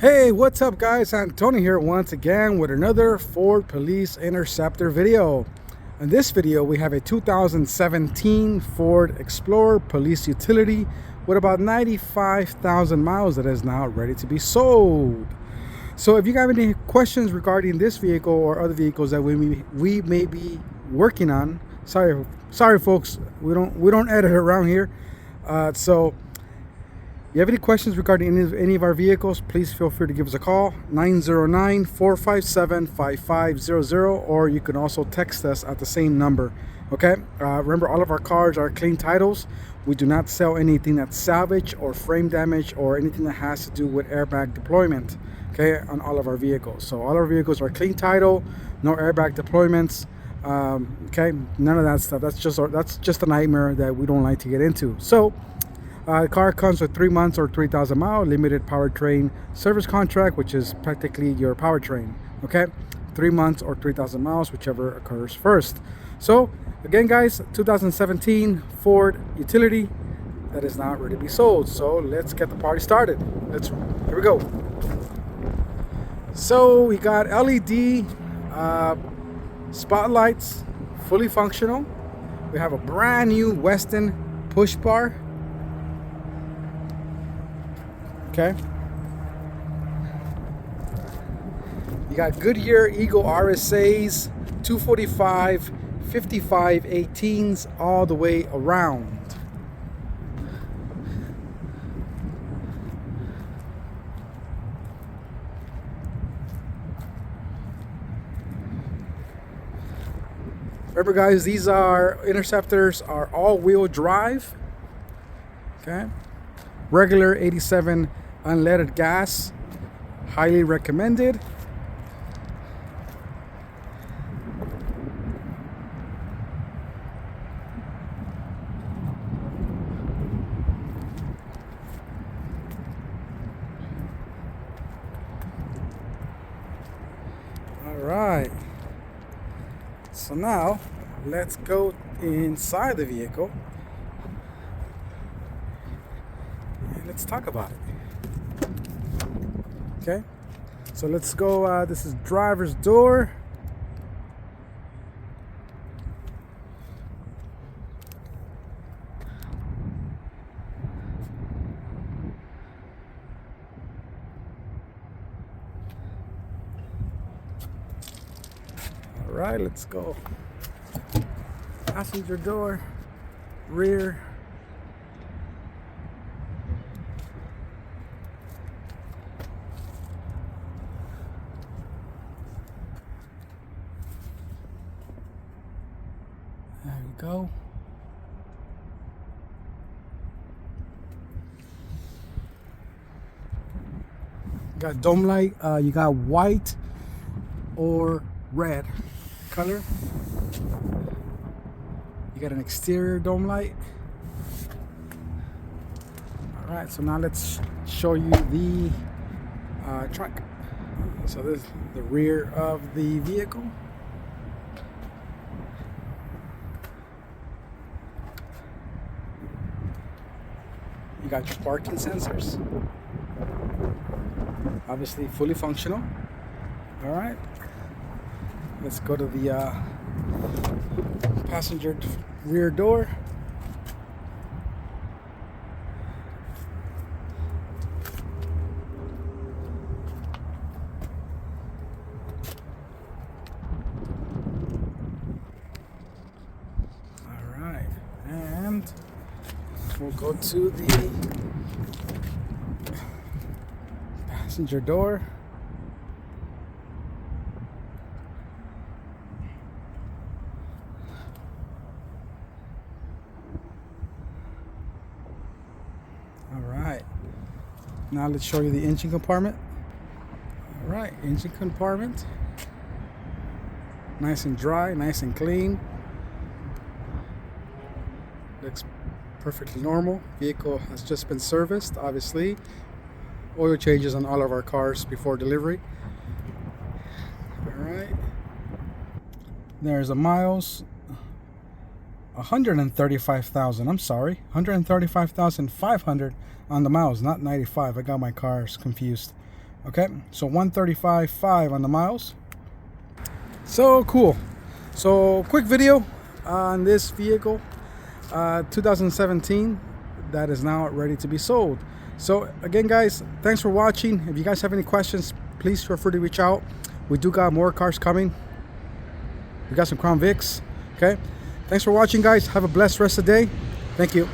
Hey, what's up guys? Tony here once again with another Ford Police Interceptor video. In this video we have a 2017 Ford Explorer Police Utility with about 95,000 miles that is now ready to be sold. So if you have any questions regarding this vehicle or other vehicles that we may be working on, sorry folks, we don't edit around here. So if you have any questions regarding any of our vehicles, please feel free to give us a call, 909-457-5500, or you can also text us at the same number. Okay, remember, all of our cars are clean titles. We do not sell anything that's salvage or frame damage or anything that has to do with airbag deployment, okay, on all of our vehicles. So all our vehicles are clean title, no airbag deployments, okay, none of that stuff. That's just a nightmare that we don't like to get into. So the car comes with 3 months or 3,000 mile limited powertrain service contract, which is practically your powertrain. Okay, 3 months or 3,000 miles, whichever occurs first. So again, guys, 2017 Ford Utility that is now ready to be sold. So let's get the party started. Here we go. So we got LED spotlights, fully functional. We have a brand new Weston push bar. Okay, you got Goodyear Eagle RSAs, 245, 55, 18s all the way around. Remember guys, these Interceptors are all-wheel drive. Okay, regular 87 unleaded gas, highly recommended. All right, so now let's go inside the vehicle. Let's talk about it. Okay, so let's go. This is driver's door. All right, let's go. Passenger door, rear. There we go. You got dome light. You got white or red color. You got an exterior dome light. All right, so now let's show you the trunk. So this is the rear of the vehicle. You got your parking sensors, obviously fully functional. All right, let's go to the passenger rear door. All right, and we'll go to the passenger door. All right, now let's show you the engine compartment. All right, engine compartment. Nice and dry, nice and clean. Looks perfectly normal. Vehicle has just been serviced, obviously. Oil changes on all of our cars before delivery. All right, there's a miles, 135,000. I'm sorry, 135,500 on the miles, not 95. I got my cars confused. Okay, so 135.5 on the miles. So cool. So quick video on this vehicle, 2017, that is now ready to be sold. So again, guys, thanks for watching. If you guys have any questions, please feel free to reach out. We do got more cars coming. We got some Crown Vics. Okay, thanks for watching, guys. Have a blessed rest of the day. Thank you.